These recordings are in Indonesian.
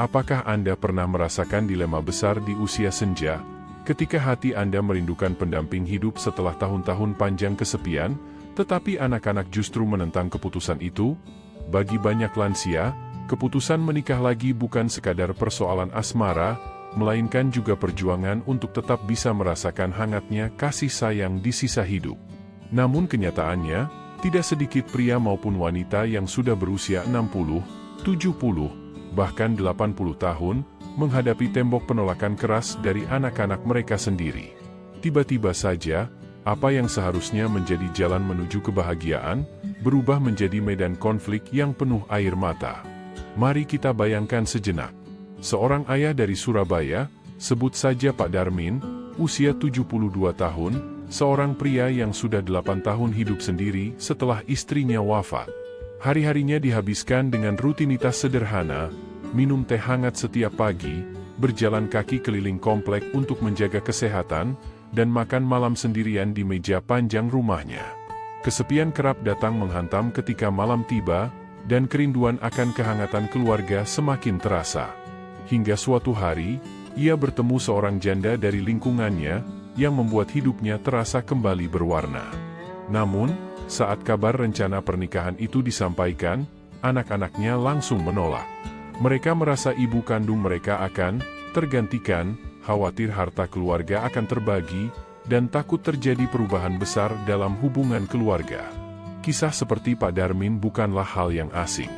Apakah Anda pernah merasakan dilema besar di usia senja, ketika hati Anda merindukan pendamping hidup setelah tahun-tahun panjang kesepian, tetapi anak-anak justru menentang keputusan itu? Bagi banyak lansia, keputusan menikah lagi bukan sekadar persoalan asmara, melainkan juga perjuangan untuk tetap bisa merasakan hangatnya kasih sayang di sisa hidup. Namun kenyataannya, tidak sedikit pria maupun wanita yang sudah berusia 60, 70, bahkan 80 tahun, menghadapi tembok penolakan keras dari anak-anak mereka sendiri. Tiba-tiba saja, apa yang seharusnya menjadi jalan menuju kebahagiaan, berubah menjadi medan konflik yang penuh air mata. Mari kita bayangkan sejenak. Seorang ayah dari Surabaya, sebut saja Pak Darmin, usia 72 tahun, seorang pria yang sudah 8 tahun hidup sendiri setelah istrinya wafat. Hari-harinya dihabiskan dengan rutinitas sederhana, minum teh hangat setiap pagi, berjalan kaki keliling komplek untuk menjaga kesehatan, dan makan malam sendirian di meja panjang rumahnya. Kesepian kerap datang menghantam ketika malam tiba, dan kerinduan akan kehangatan keluarga semakin terasa. Hingga suatu hari, ia bertemu seorang janda dari lingkungannya, yang membuat hidupnya terasa kembali berwarna. Namun, saat kabar rencana pernikahan itu disampaikan, anak-anaknya langsung menolak. Mereka merasa ibu kandung mereka akan tergantikan, khawatir harta keluarga akan terbagi, dan takut terjadi perubahan besar dalam hubungan keluarga. Kisah seperti Pak Darmin bukanlah hal yang asing.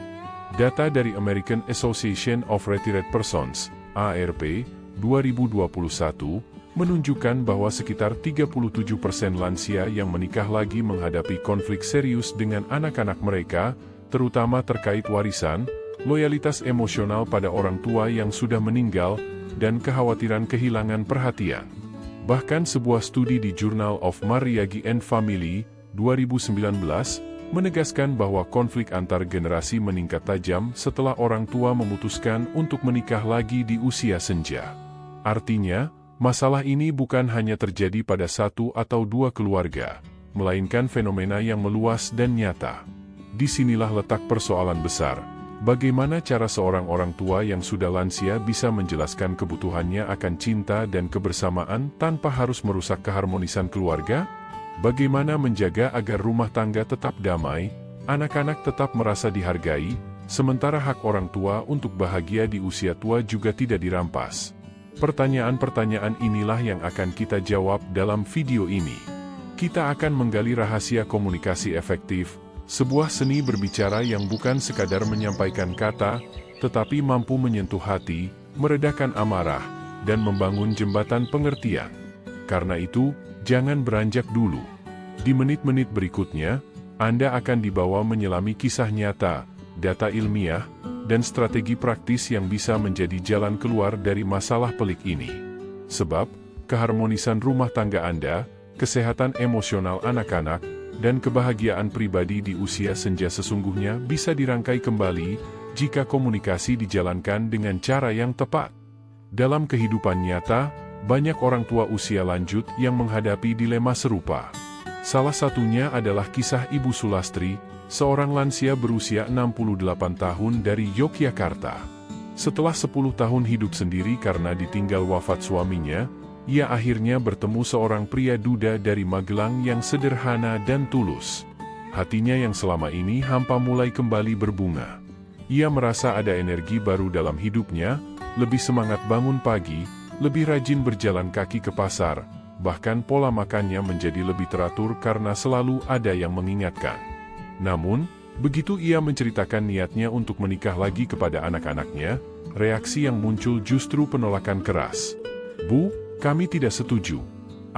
Data dari American Association of Retired Persons, AARP, 2021, menunjukkan bahwa sekitar 37% lansia yang menikah lagi menghadapi konflik serius dengan anak-anak mereka, terutama terkait warisan, loyalitas emosional pada orang tua yang sudah meninggal, dan kekhawatiran kehilangan perhatian. Bahkan sebuah studi di Journal of Marriage and Family, 2019, menegaskan bahwa konflik antar generasi meningkat tajam setelah orang tua memutuskan untuk menikah lagi di usia senja. Artinya, masalah ini bukan hanya terjadi pada satu atau dua keluarga, melainkan fenomena yang meluas dan nyata. Disinilah letak persoalan besar. Bagaimana cara seorang orang tua yang sudah lansia bisa menjelaskan kebutuhannya akan cinta dan kebersamaan tanpa harus merusak keharmonisan keluarga? Bagaimana menjaga agar rumah tangga tetap damai, anak-anak tetap merasa dihargai, sementara hak orang tua untuk bahagia di usia tua juga tidak dirampas? Pertanyaan-pertanyaan inilah yang akan kita jawab dalam video ini. Kita akan menggali rahasia komunikasi efektif, sebuah seni berbicara yang bukan sekadar menyampaikan kata, tetapi mampu menyentuh hati, meredakan amarah, dan membangun jembatan pengertian. Karena itu, jangan beranjak dulu. Di menit-menit berikutnya, Anda akan dibawa menyelami kisah nyata, data ilmiah, dan strategi praktis yang bisa menjadi jalan keluar dari masalah pelik ini. Sebab, keharmonisan rumah tangga Anda, kesehatan emosional anak-anak, dan kebahagiaan pribadi di usia senja sesungguhnya bisa dirangkai kembali jika komunikasi dijalankan dengan cara yang tepat. Dalam kehidupan nyata, banyak orang tua usia lanjut yang menghadapi dilema serupa. Salah satunya adalah kisah Ibu Sulastri, seorang lansia berusia 68 tahun dari Yogyakarta. Setelah 10 tahun hidup sendiri karena ditinggal wafat suaminya, ia akhirnya bertemu seorang pria duda dari Magelang yang sederhana dan tulus. Hatinya yang selama ini hampa mulai kembali berbunga. Ia merasa ada energi baru dalam hidupnya, lebih semangat bangun pagi, lebih rajin berjalan kaki ke pasar, bahkan pola makannya menjadi lebih teratur karena selalu ada yang mengingatkan. Namun, begitu ia menceritakan niatnya untuk menikah lagi kepada anak-anaknya, reaksi yang muncul justru penolakan keras. "Bu, kami tidak setuju.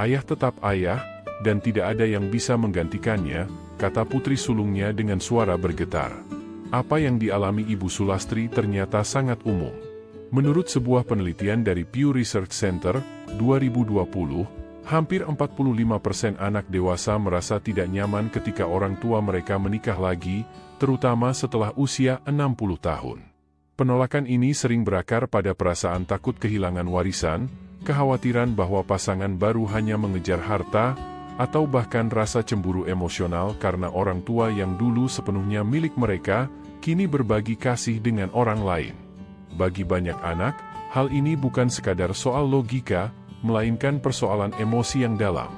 Ayah tetap ayah, dan tidak ada yang bisa menggantikannya," kata putri sulungnya dengan suara bergetar. Apa yang dialami Ibu Sulastri ternyata sangat umum. Menurut sebuah penelitian dari Pew Research Center, 2020, hampir 45% anak dewasa merasa tidak nyaman ketika orang tua mereka menikah lagi, terutama setelah usia 60 tahun. Penolakan ini sering berakar pada perasaan takut kehilangan warisan, kekhawatiran bahwa pasangan baru hanya mengejar harta, atau bahkan rasa cemburu emosional karena orang tua yang dulu sepenuhnya milik mereka, kini berbagi kasih dengan orang lain. Bagi banyak anak, hal ini bukan sekadar soal logika, melainkan persoalan emosi yang dalam.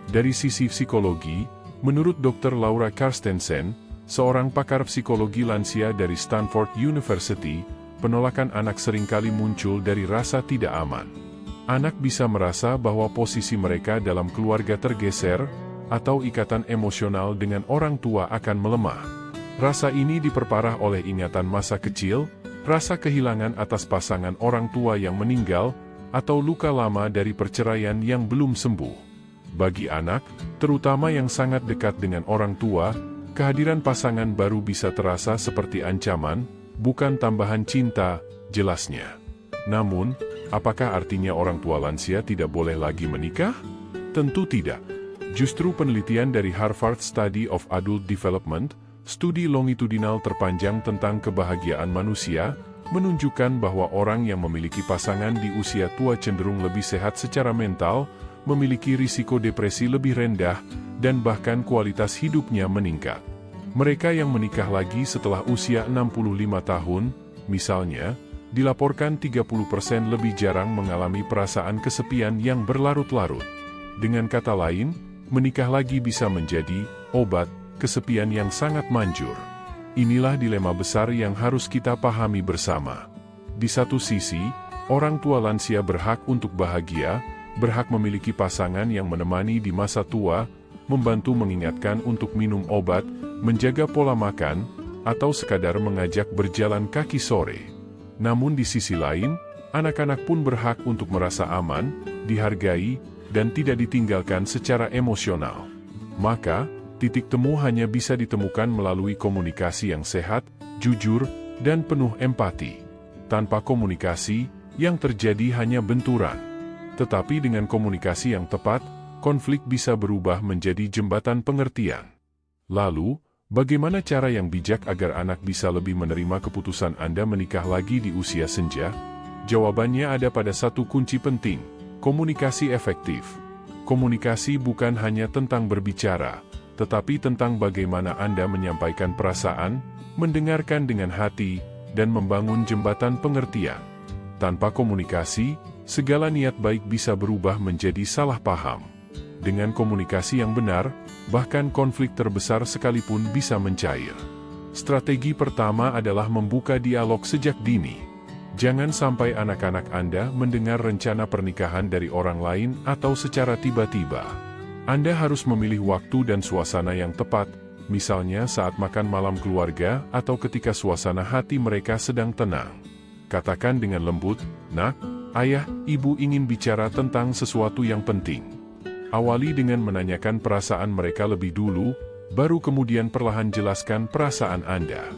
Dari sisi psikologi, menurut Dr. Laura Carstensen, seorang pakar psikologi lansia dari Stanford University, penolakan anak seringkali muncul dari rasa tidak aman. Anak bisa merasa bahwa posisi mereka dalam keluarga tergeser, atau ikatan emosional dengan orang tua akan melemah. Rasa ini diperparah oleh ingatan masa kecil, rasa kehilangan atas pasangan orang tua yang meninggal, atau luka lama dari perceraian yang belum sembuh. Bagi anak, terutama yang sangat dekat dengan orang tua, kehadiran pasangan baru bisa terasa seperti ancaman, bukan tambahan cinta, jelasnya. Namun, apakah artinya orang tua lansia tidak boleh lagi menikah? Tentu tidak. Justru penelitian dari Harvard Study of Adult Development, studi longitudinal terpanjang tentang kebahagiaan manusia, menunjukkan bahwa orang yang memiliki pasangan di usia tua cenderung lebih sehat secara mental, memiliki risiko depresi lebih rendah, dan bahkan kualitas hidupnya meningkat. Mereka yang menikah lagi setelah usia 65 tahun, misalnya, dilaporkan 30% lebih jarang mengalami perasaan kesepian yang berlarut-larut. Dengan kata lain, menikah lagi bisa menjadi obat kesepian yang sangat manjur. Inilah dilema besar yang harus kita pahami bersama. Di satu sisi, orang tua lansia berhak untuk bahagia, berhak memiliki pasangan yang menemani di masa tua, membantu mengingatkan untuk minum obat, menjaga pola makan, atau sekadar mengajak berjalan kaki sore. Namun di sisi lain, anak-anak pun berhak untuk merasa aman, dihargai, dan tidak ditinggalkan secara emosional. Maka, titik temu hanya bisa ditemukan melalui komunikasi yang sehat, jujur, dan penuh empati. Tanpa komunikasi, yang terjadi hanya benturan. Tetapi dengan komunikasi yang tepat, konflik bisa berubah menjadi jembatan pengertian. Lalu, bagaimana cara yang bijak agar anak bisa lebih menerima keputusan Anda menikah lagi di usia senja? Jawabannya ada pada satu kunci penting: komunikasi efektif. Komunikasi bukan hanya tentang berbicara, tetapi tentang bagaimana Anda menyampaikan perasaan, mendengarkan dengan hati, dan membangun jembatan pengertian. Tanpa komunikasi, segala niat baik bisa berubah menjadi salah paham. Dengan komunikasi yang benar, bahkan konflik terbesar sekalipun bisa mencair. Strategi pertama adalah membuka dialog sejak dini. Jangan sampai anak-anak Anda mendengar rencana pernikahan dari orang lain atau secara tiba-tiba. Anda harus memilih waktu dan suasana yang tepat, misalnya saat makan malam keluarga atau ketika suasana hati mereka sedang tenang. Katakan dengan lembut, "Nak, ayah, ibu ingin bicara tentang sesuatu yang penting." Awali dengan menanyakan perasaan mereka lebih dulu, baru kemudian perlahan jelaskan perasaan Anda.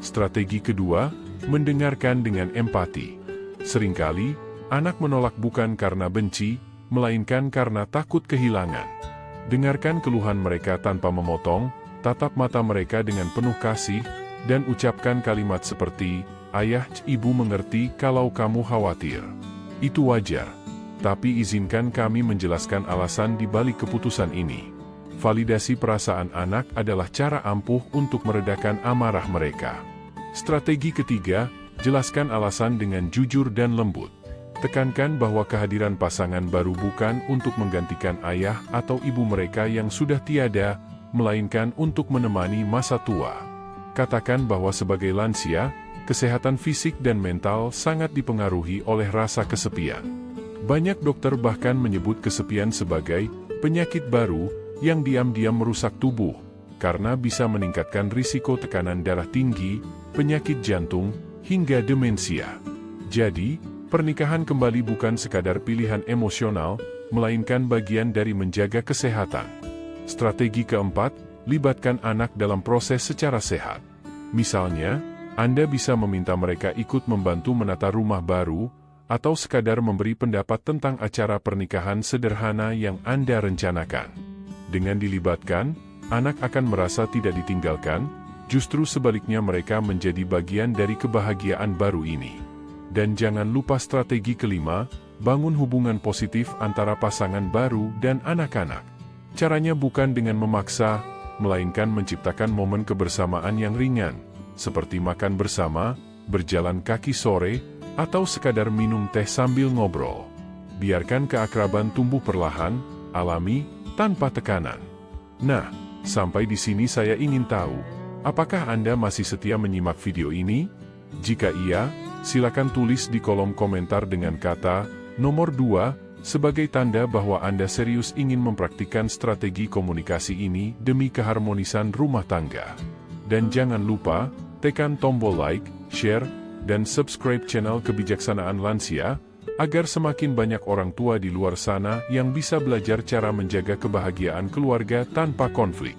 Strategi kedua, mendengarkan dengan empati. Seringkali, anak menolak bukan karena benci, melainkan karena takut kehilangan. Dengarkan keluhan mereka tanpa memotong, tatap mata mereka dengan penuh kasih, dan ucapkan kalimat seperti, "Ayah, ibu mengerti kalau kamu khawatir. Itu wajar. Tapi izinkan kami menjelaskan alasan di balik keputusan ini." Validasi perasaan anak adalah cara ampuh untuk meredakan amarah mereka. Strategi ketiga, jelaskan alasan dengan jujur dan lembut. Tekankan bahwa kehadiran pasangan baru bukan untuk menggantikan ayah atau ibu mereka yang sudah tiada, melainkan untuk menemani masa tua. Katakan bahwa sebagai lansia, kesehatan fisik dan mental sangat dipengaruhi oleh rasa kesepian. Banyak dokter bahkan menyebut kesepian sebagai penyakit baru yang diam-diam merusak tubuh, karena bisa meningkatkan risiko tekanan darah tinggi, penyakit jantung, hingga demensia. Jadi, pernikahan kembali bukan sekadar pilihan emosional, melainkan bagian dari menjaga kesehatan. Strategi keempat, libatkan anak dalam proses secara sehat. Misalnya, Anda bisa meminta mereka ikut membantu menata rumah baru, atau sekadar memberi pendapat tentang acara pernikahan sederhana yang Anda rencanakan. Dengan dilibatkan, anak akan merasa tidak ditinggalkan, justru sebaliknya mereka menjadi bagian dari kebahagiaan baru ini. Dan jangan lupa strategi kelima, bangun hubungan positif antara pasangan baru dan anak-anak. Caranya bukan dengan memaksa, melainkan menciptakan momen kebersamaan yang ringan, seperti makan bersama, berjalan kaki sore, Atau sekadar minum teh sambil ngobrol. Biarkan keakraban tumbuh perlahan, alami, tanpa tekanan. Nah, sampai di sini saya ingin tahu, apakah Anda masih setia menyimak video ini? Jika iya, silakan tulis di kolom komentar dengan kata nomor 2 sebagai tanda bahwa Anda serius ingin mempraktikkan strategi komunikasi ini demi keharmonisan rumah tangga. Dan jangan lupa, tekan tombol like, share, dan subscribe channel Kebijaksanaan Lansia, agar semakin banyak orang tua di luar sana yang bisa belajar cara menjaga kebahagiaan keluarga tanpa konflik.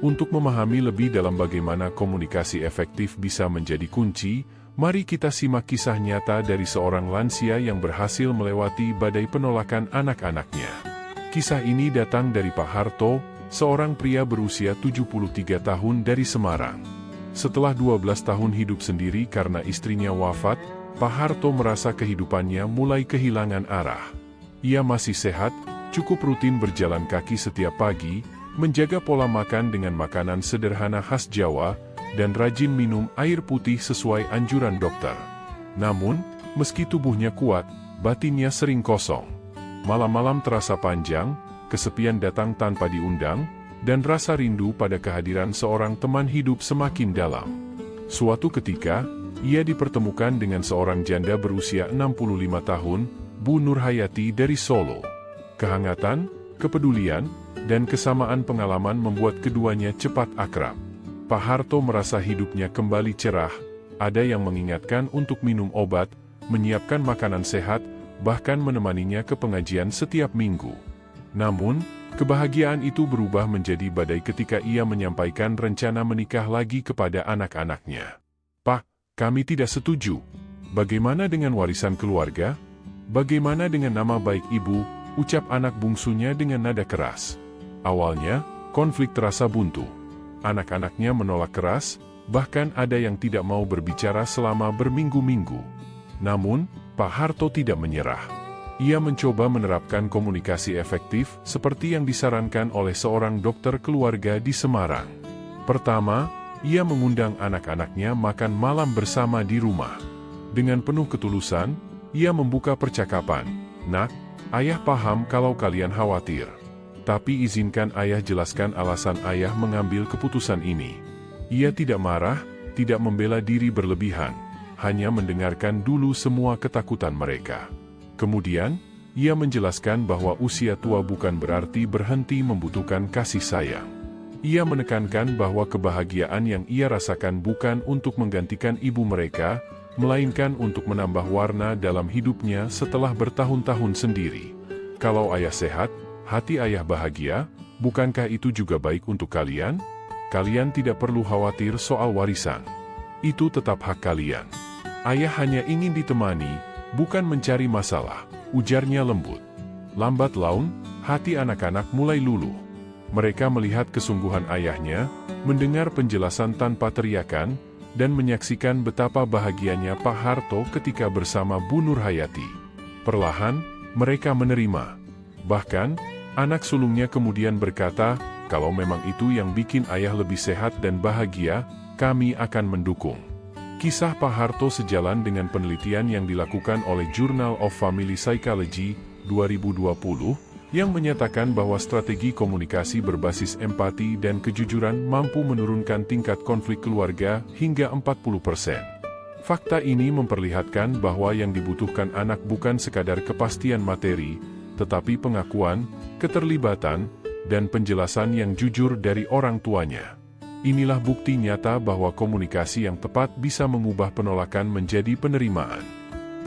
Untuk memahami lebih dalam bagaimana komunikasi efektif bisa menjadi kunci, mari kita simak kisah nyata dari seorang lansia yang berhasil melewati badai penolakan anak-anaknya. Kisah ini datang dari Pak Harto, seorang pria berusia 73 tahun dari Semarang. Setelah 12 tahun hidup sendiri karena istrinya wafat, Pak Harto merasa kehidupannya mulai kehilangan arah. Ia masih sehat, cukup rutin berjalan kaki setiap pagi, menjaga pola makan dengan makanan sederhana khas Jawa, dan rajin minum air putih sesuai anjuran dokter. Namun, meski tubuhnya kuat, batinnya sering kosong. Malam-malam terasa panjang, kesepian datang tanpa diundang, dan rasa rindu pada kehadiran seorang teman hidup semakin dalam. Suatu ketika, ia dipertemukan dengan seorang janda berusia 65 tahun, Bu Nurhayati dari Solo. Kehangatan, kepedulian, dan kesamaan pengalaman membuat keduanya cepat akrab. Pak Harto merasa hidupnya kembali cerah, ada yang mengingatkan untuk minum obat, menyiapkan makanan sehat, bahkan menemaninya ke pengajian setiap minggu. Namun, kebahagiaan itu berubah menjadi badai ketika ia menyampaikan rencana menikah lagi kepada anak-anaknya. "Pak, kami tidak setuju. Bagaimana dengan warisan keluarga? Bagaimana dengan nama baik ibu?" ucap anak bungsunya dengan nada keras. Awalnya, konflik terasa buntu. Anak-anaknya menolak keras, bahkan ada yang tidak mau berbicara selama berminggu-minggu. Namun, Pak Harto tidak menyerah. Ia mencoba menerapkan komunikasi efektif seperti yang disarankan oleh seorang dokter keluarga di Semarang. Pertama, ia mengundang anak-anaknya makan malam bersama di rumah. Dengan penuh ketulusan, ia membuka percakapan. "Nak, ayah paham kalau kalian khawatir. Tapi izinkan ayah jelaskan alasan ayah mengambil keputusan ini." Ia tidak marah, tidak membela diri berlebihan, hanya mendengarkan dulu semua ketakutan mereka. Kemudian, ia menjelaskan bahwa usia tua bukan berarti berhenti membutuhkan kasih sayang. Ia menekankan bahwa kebahagiaan yang ia rasakan bukan untuk menggantikan ibu mereka, melainkan untuk menambah warna dalam hidupnya setelah bertahun-tahun sendiri. "Kalau ayah sehat, hati ayah bahagia, bukankah itu juga baik untuk kalian? Kalian tidak perlu khawatir soal warisan. Itu tetap hak kalian. Ayah hanya ingin ditemani, bukan mencari masalah," ujarnya lembut. Lambat laun, hati anak-anak mulai luluh. Mereka melihat kesungguhan ayahnya, mendengar penjelasan tanpa teriakan, dan menyaksikan betapa bahagianya Pak Harto ketika bersama Bu Nurhayati. Perlahan, mereka menerima. Bahkan, anak sulungnya kemudian berkata, "Kalau memang itu yang bikin ayah lebih sehat dan bahagia, kami akan mendukung." Kisah Pak Harto sejalan dengan penelitian yang dilakukan oleh Journal of Family Psychology 2020, yang menyatakan bahwa strategi komunikasi berbasis empati dan kejujuran mampu menurunkan tingkat konflik keluarga hingga 40%. Fakta ini memperlihatkan bahwa yang dibutuhkan anak bukan sekadar kepastian materi, tetapi pengakuan, keterlibatan, dan penjelasan yang jujur dari orang tuanya. Inilah bukti nyata bahwa komunikasi yang tepat bisa mengubah penolakan menjadi penerimaan.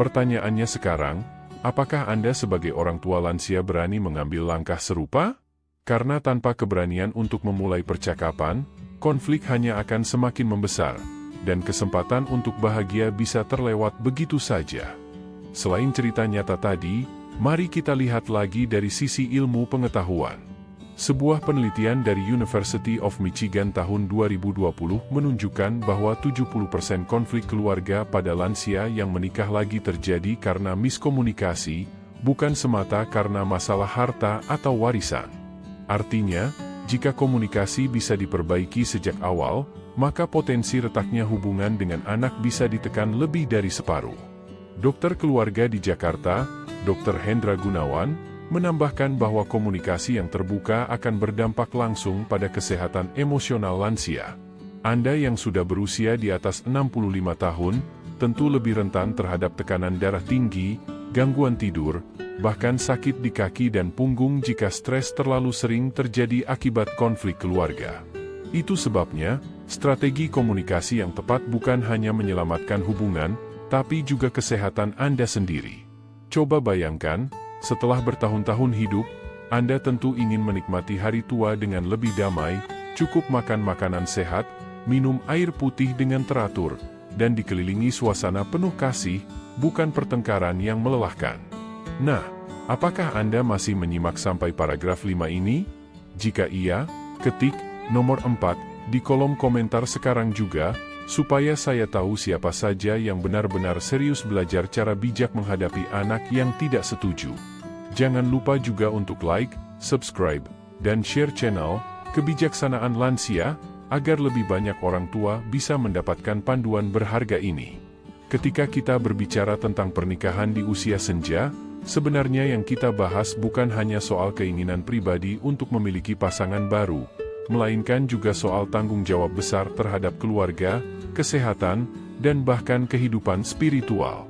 Pertanyaannya sekarang, apakah Anda sebagai orang tua lansia berani mengambil langkah serupa? Karena tanpa keberanian untuk memulai percakapan, konflik hanya akan semakin membesar, dan kesempatan untuk bahagia bisa terlewat begitu saja. Selain cerita nyata tadi, mari kita lihat lagi dari sisi ilmu pengetahuan. Sebuah penelitian dari University of Michigan tahun 2020 menunjukkan bahwa 70% konflik keluarga pada lansia yang menikah lagi terjadi karena miskomunikasi, bukan semata karena masalah harta atau warisan. Artinya, jika komunikasi bisa diperbaiki sejak awal, maka potensi retaknya hubungan dengan anak bisa ditekan lebih dari separuh. Dokter keluarga di Jakarta, Dr. Hendra Gunawan, menambahkan bahwa komunikasi yang terbuka akan berdampak langsung pada kesehatan emosional lansia. Anda yang sudah berusia di atas 65 tahun, tentu lebih rentan terhadap tekanan darah tinggi, gangguan tidur, bahkan sakit di kaki dan punggung jika stres terlalu sering terjadi akibat konflik keluarga. Itu sebabnya, strategi komunikasi yang tepat bukan hanya menyelamatkan hubungan, tapi juga kesehatan Anda sendiri. Coba bayangkan, setelah bertahun-tahun hidup, Anda tentu ingin menikmati hari tua dengan lebih damai, cukup makan makanan sehat, minum air putih dengan teratur, dan dikelilingi suasana penuh kasih, bukan pertengkaran yang melelahkan. Nah, apakah Anda masih menyimak sampai paragraf 5 ini? Jika iya, ketik nomor 4 di kolom komentar sekarang juga, supaya saya tahu siapa saja yang benar-benar serius belajar cara bijak menghadapi anak yang tidak setuju. Jangan lupa juga untuk like, subscribe, dan share channel Kebijaksanaan Lansia, agar lebih banyak orang tua bisa mendapatkan panduan berharga ini. Ketika kita berbicara tentang pernikahan di usia senja, sebenarnya yang kita bahas bukan hanya soal keinginan pribadi untuk memiliki pasangan baru, melainkan juga soal tanggung jawab besar terhadap keluarga, kesehatan, dan bahkan kehidupan spiritual.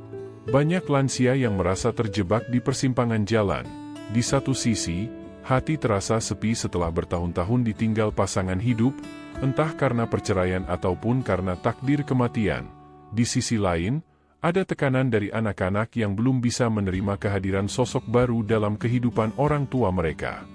Banyak lansia yang merasa terjebak di persimpangan jalan. Di satu sisi, hati terasa sepi setelah bertahun-tahun ditinggal pasangan hidup, entah karena perceraian ataupun karena takdir kematian. Di sisi lain, ada tekanan dari anak-anak yang belum bisa menerima kehadiran sosok baru dalam kehidupan orang tua mereka.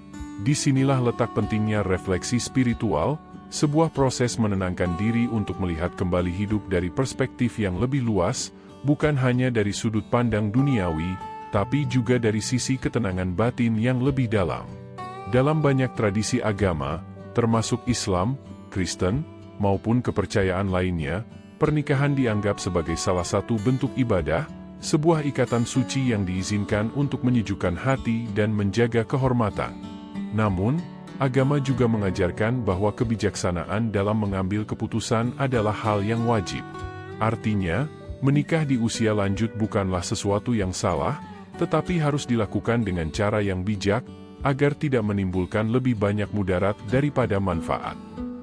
Disinilah letak pentingnya refleksi spiritual, sebuah proses menenangkan diri untuk melihat kembali hidup dari perspektif yang lebih luas, bukan hanya dari sudut pandang duniawi, tapi juga dari sisi ketenangan batin yang lebih dalam. Dalam banyak tradisi agama, termasuk Islam, Kristen, maupun kepercayaan lainnya, pernikahan dianggap sebagai salah satu bentuk ibadah, sebuah ikatan suci yang diizinkan untuk menyejukkan hati dan menjaga kehormatan. Namun, agama juga mengajarkan bahwa kebijaksanaan dalam mengambil keputusan adalah hal yang wajib. Artinya, menikah di usia lanjut bukanlah sesuatu yang salah, tetapi harus dilakukan dengan cara yang bijak, agar tidak menimbulkan lebih banyak mudarat daripada manfaat.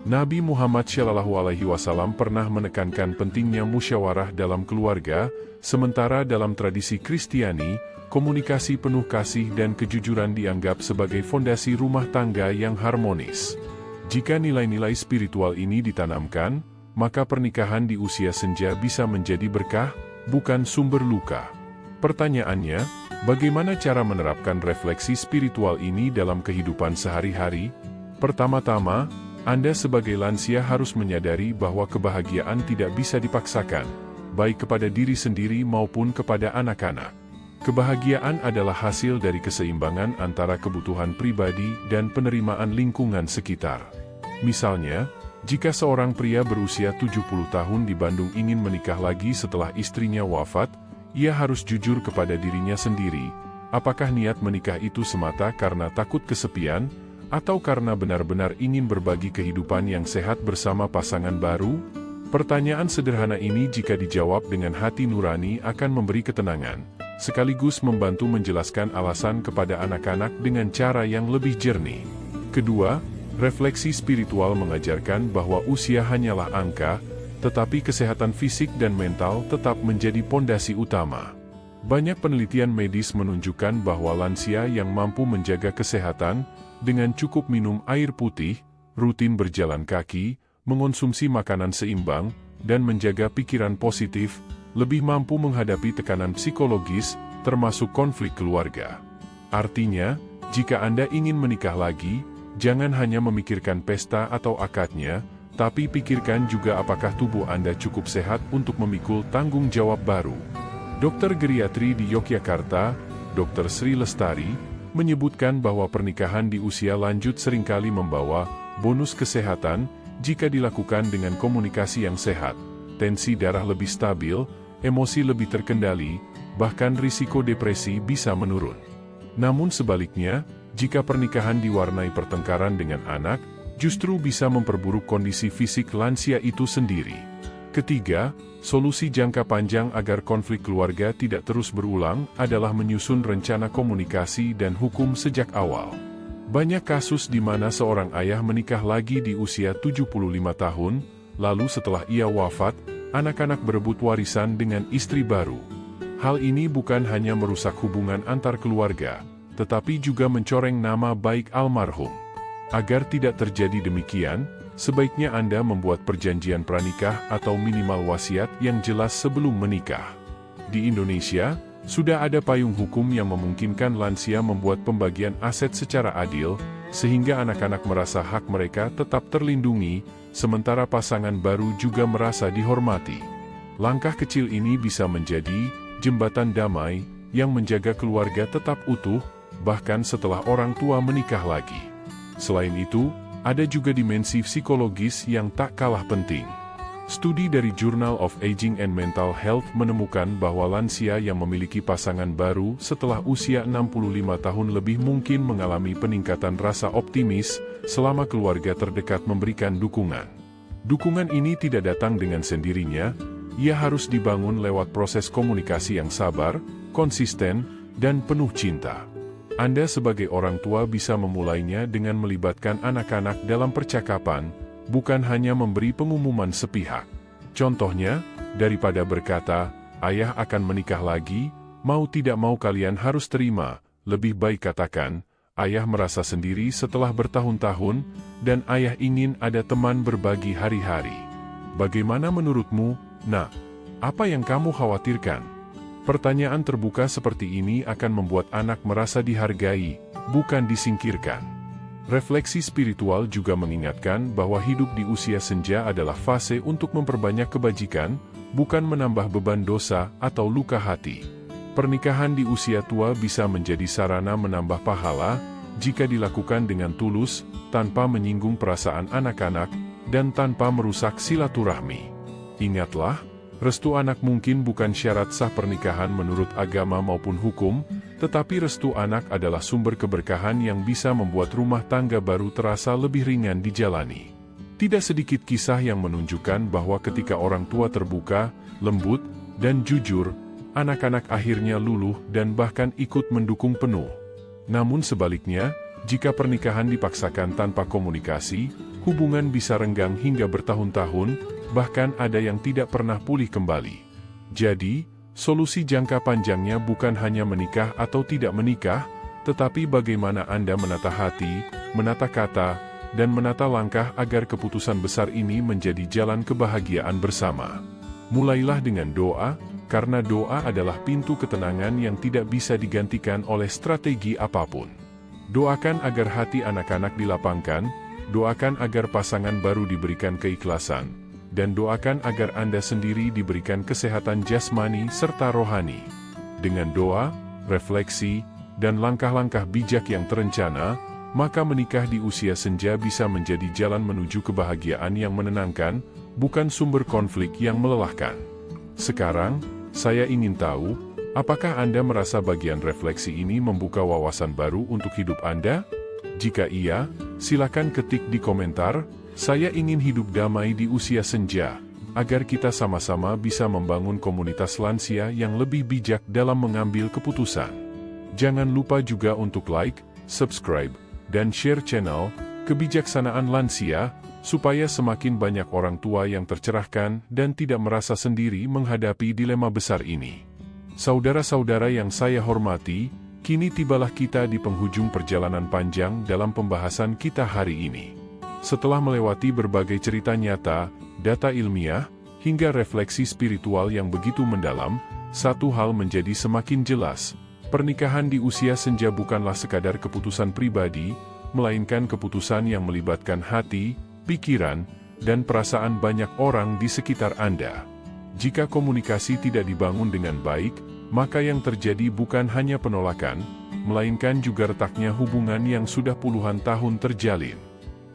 Nabi Muhammad SAW pernah menekankan pentingnya musyawarah dalam keluarga, sementara dalam tradisi Kristiani, komunikasi penuh kasih dan kejujuran dianggap sebagai fondasi rumah tangga yang harmonis. Jika nilai-nilai spiritual ini ditanamkan, maka pernikahan di usia senja bisa menjadi berkah, bukan sumber luka. Pertanyaannya, bagaimana cara menerapkan refleksi spiritual ini dalam kehidupan sehari-hari? Pertama-tama, Anda sebagai lansia harus menyadari bahwa kebahagiaan tidak bisa dipaksakan, baik kepada diri sendiri maupun kepada anak-anak. Kebahagiaan adalah hasil dari keseimbangan antara kebutuhan pribadi dan penerimaan lingkungan sekitar. Misalnya, jika seorang pria berusia 70 tahun di Bandung ingin menikah lagi setelah istrinya wafat, ia harus jujur kepada dirinya sendiri, apakah niat menikah itu semata karena takut kesepian, atau karena benar-benar ingin berbagi kehidupan yang sehat bersama pasangan baru? Pertanyaan sederhana ini jika dijawab dengan hati nurani akan memberi ketenangan, sekaligus membantu menjelaskan alasan kepada anak-anak dengan cara yang lebih jernih. Kedua, refleksi spiritual mengajarkan bahwa usia hanyalah angka, tetapi kesehatan fisik dan mental tetap menjadi pondasi utama. Banyak penelitian medis menunjukkan bahwa lansia yang mampu menjaga kesehatan, dengan cukup minum air putih, rutin berjalan kaki, mengonsumsi makanan seimbang, dan menjaga pikiran positif, lebih mampu menghadapi tekanan psikologis, termasuk konflik keluarga. Artinya, jika Anda ingin menikah lagi, jangan hanya memikirkan pesta atau akadnya, tapi pikirkan juga apakah tubuh Anda cukup sehat untuk memikul tanggung jawab baru. Dokter geriatri di Yogyakarta, Dr. Sri Lestari, menyebutkan bahwa pernikahan di usia lanjut seringkali membawa bonus kesehatan jika dilakukan dengan komunikasi yang sehat, tensi darah lebih stabil, emosi lebih terkendali, bahkan risiko depresi bisa menurun. Namun sebaliknya, jika pernikahan diwarnai pertengkaran dengan anak, justru bisa memperburuk kondisi fisik lansia itu sendiri. Ketiga, solusi jangka panjang agar konflik keluarga tidak terus berulang adalah menyusun rencana komunikasi dan hukum sejak awal. Banyak kasus di mana seorang ayah menikah lagi di usia 75 tahun, lalu setelah ia wafat, anak-anak berebut warisan dengan istri baru. Hal ini bukan hanya merusak hubungan antar keluarga, tetapi juga mencoreng nama baik almarhum. Agar tidak terjadi demikian, sebaiknya Anda membuat perjanjian pranikah atau minimal wasiat yang jelas sebelum menikah. Di Indonesia, sudah ada payung hukum yang memungkinkan lansia membuat pembagian aset secara adil, sehingga anak-anak merasa hak mereka tetap terlindungi, sementara pasangan baru juga merasa dihormati. Langkah kecil ini bisa menjadi jembatan damai yang menjaga keluarga tetap utuh, bahkan setelah orang tua menikah lagi. Selain itu, ada juga dimensi psikologis yang tak kalah penting. Studi dari Journal of Aging and Mental Health menemukan bahwa lansia yang memiliki pasangan baru setelah usia 65 tahun lebih mungkin mengalami peningkatan rasa optimis selama keluarga terdekat memberikan dukungan. Dukungan ini tidak datang dengan sendirinya, ia harus dibangun lewat proses komunikasi yang sabar, konsisten, dan penuh cinta. Anda sebagai orang tua bisa memulainya dengan melibatkan anak-anak dalam percakapan, bukan hanya memberi pengumuman sepihak. Contohnya, daripada berkata, "Ayah akan menikah lagi, mau tidak mau kalian harus terima," lebih baik katakan, "Ayah merasa sendiri setelah bertahun-tahun, dan ayah ingin ada teman berbagi hari-hari. Bagaimana menurutmu, Nak? Apa yang kamu khawatirkan?" Pertanyaan terbuka seperti ini akan membuat anak merasa dihargai, bukan disingkirkan. Refleksi spiritual juga mengingatkan bahwa hidup di usia senja adalah fase untuk memperbanyak kebajikan, bukan menambah beban dosa atau luka hati. Pernikahan di usia tua bisa menjadi sarana menambah pahala, jika dilakukan dengan tulus, tanpa menyinggung perasaan anak-anak, dan tanpa merusak silaturahmi. Ingatlah, restu anak mungkin bukan syarat sah pernikahan menurut agama maupun hukum, tetapi restu anak adalah sumber keberkahan yang bisa membuat rumah tangga baru terasa lebih ringan dijalani. Tidak sedikit kisah yang menunjukkan bahwa ketika orang tua terbuka, lembut, dan jujur, anak-anak akhirnya luluh dan bahkan ikut mendukung penuh. Namun sebaliknya, jika pernikahan dipaksakan tanpa komunikasi, hubungan bisa renggang hingga bertahun-tahun, bahkan ada yang tidak pernah pulih kembali. Jadi, solusi jangka panjangnya bukan hanya menikah atau tidak menikah, tetapi bagaimana Anda menata hati, menata kata, dan menata langkah agar keputusan besar ini menjadi jalan kebahagiaan bersama. Mulailah dengan doa, karena doa adalah pintu ketenangan yang tidak bisa digantikan oleh strategi apapun. Doakan agar hati anak-anak dilapangkan, doakan agar pasangan baru diberikan keikhlasan, dan doakan agar Anda sendiri diberikan kesehatan jasmani serta rohani. Dengan doa, refleksi, dan langkah-langkah bijak yang terencana, maka menikah di usia senja bisa menjadi jalan menuju kebahagiaan yang menenangkan, bukan sumber konflik yang melelahkan. Sekarang, saya ingin tahu, apakah Anda merasa bagian refleksi ini membuka wawasan baru untuk hidup Anda? Jika iya, silakan ketik di komentar. Saya ingin hidup damai di usia senja, agar kita sama-sama bisa membangun komunitas lansia yang lebih bijak dalam mengambil keputusan. Jangan lupa juga untuk like, subscribe, dan share channel Kebijaksanaan Lansia, supaya semakin banyak orang tua yang tercerahkan dan tidak merasa sendiri menghadapi dilema besar ini. Saudara-saudara yang saya hormati, kini tibalah kita di penghujung perjalanan panjang dalam pembahasan kita hari ini. Setelah melewati berbagai cerita nyata, data ilmiah, hingga refleksi spiritual yang begitu mendalam, satu hal menjadi semakin jelas. Pernikahan di usia senja bukanlah sekadar keputusan pribadi, melainkan keputusan yang melibatkan hati, pikiran, dan perasaan banyak orang di sekitar Anda. Jika komunikasi tidak dibangun dengan baik, maka yang terjadi bukan hanya penolakan, melainkan juga retaknya hubungan yang sudah puluhan tahun terjalin.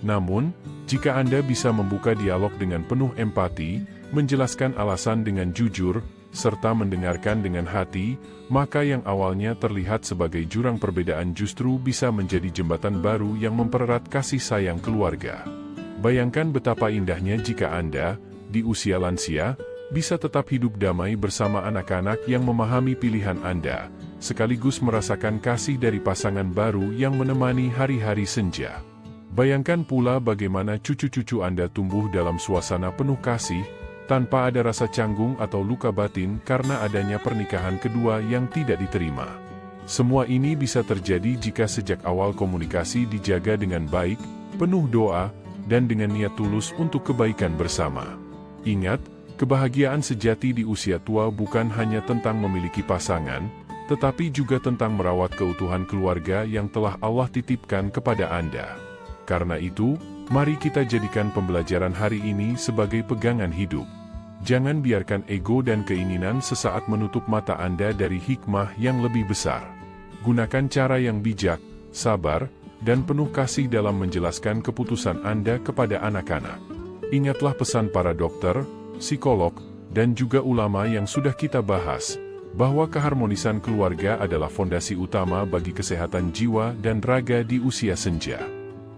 Namun, jika Anda bisa membuka dialog dengan penuh empati, menjelaskan alasan dengan jujur, serta mendengarkan dengan hati, maka yang awalnya terlihat sebagai jurang perbedaan justru bisa menjadi jembatan baru yang mempererat kasih sayang keluarga. Bayangkan betapa indahnya jika Anda, di usia lansia, bisa tetap hidup damai bersama anak-anak yang memahami pilihan Anda, sekaligus merasakan kasih dari pasangan baru yang menemani hari-hari senja. Bayangkan pula bagaimana cucu-cucu Anda tumbuh dalam suasana penuh kasih, tanpa ada rasa canggung atau luka batin karena adanya pernikahan kedua yang tidak diterima. Semua ini bisa terjadi jika sejak awal komunikasi dijaga dengan baik, penuh doa, dan dengan niat tulus untuk kebaikan bersama. Ingat, kebahagiaan sejati di usia tua bukan hanya tentang memiliki pasangan, tetapi juga tentang merawat keutuhan keluarga yang telah Allah titipkan kepada Anda. Karena itu, mari kita jadikan pembelajaran hari ini sebagai pegangan hidup. Jangan biarkan ego dan keinginan sesaat menutup mata Anda dari hikmah yang lebih besar. Gunakan cara yang bijak, sabar, dan penuh kasih dalam menjelaskan keputusan Anda kepada anak-anak. Ingatlah pesan para dokter, psikolog, dan juga ulama yang sudah kita bahas, bahwa keharmonisan keluarga adalah fondasi utama bagi kesehatan jiwa dan raga di usia senja.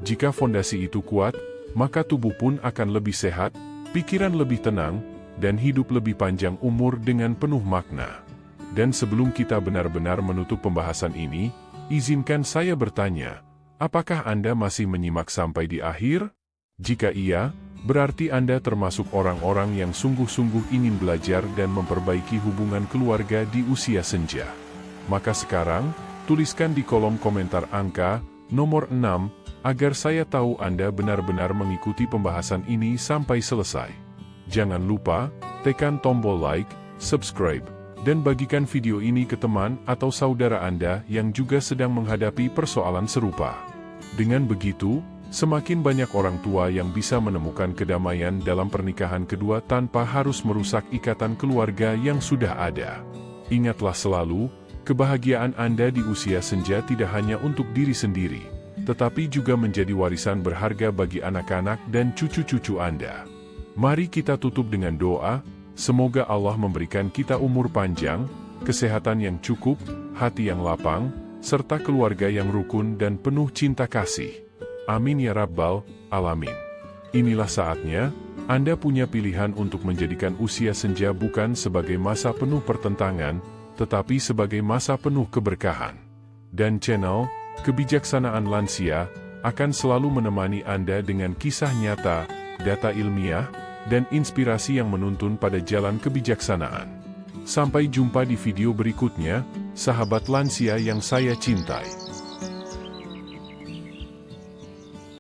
Jika fondasi itu kuat, maka tubuh pun akan lebih sehat, pikiran lebih tenang, dan hidup lebih panjang umur dengan penuh makna. Dan sebelum kita benar-benar menutup pembahasan ini, izinkan saya bertanya, apakah Anda masih menyimak sampai di akhir? Jika iya, berarti Anda termasuk orang-orang yang sungguh-sungguh ingin belajar dan memperbaiki hubungan keluarga di usia senja. Maka sekarang, tuliskan di kolom komentar angka nomor 6, agar saya tahu Anda benar-benar mengikuti pembahasan ini sampai selesai. Jangan lupa, tekan tombol like, subscribe, dan bagikan video ini ke teman atau saudara Anda yang juga sedang menghadapi persoalan serupa. Dengan begitu, semakin banyak orang tua yang bisa menemukan kedamaian dalam pernikahan kedua tanpa harus merusak ikatan keluarga yang sudah ada. Ingatlah selalu, kebahagiaan Anda di usia senja tidak hanya untuk diri sendiri, tetapi juga menjadi warisan berharga bagi anak-anak dan cucu-cucu Anda. Mari kita tutup dengan doa, semoga Allah memberikan kita umur panjang, kesehatan yang cukup, hati yang lapang, serta keluarga yang rukun dan penuh cinta kasih. Amin ya Rabbal Alamin. Inilah saatnya, Anda punya pilihan untuk menjadikan usia senja bukan sebagai masa penuh pertentangan, tetapi sebagai masa penuh keberkahan. Dan channel Kebijaksanaan Lansia akan selalu menemani Anda dengan kisah nyata, data ilmiah, dan inspirasi yang menuntun pada jalan kebijaksanaan. Sampai jumpa di video berikutnya, sahabat lansia yang saya cintai.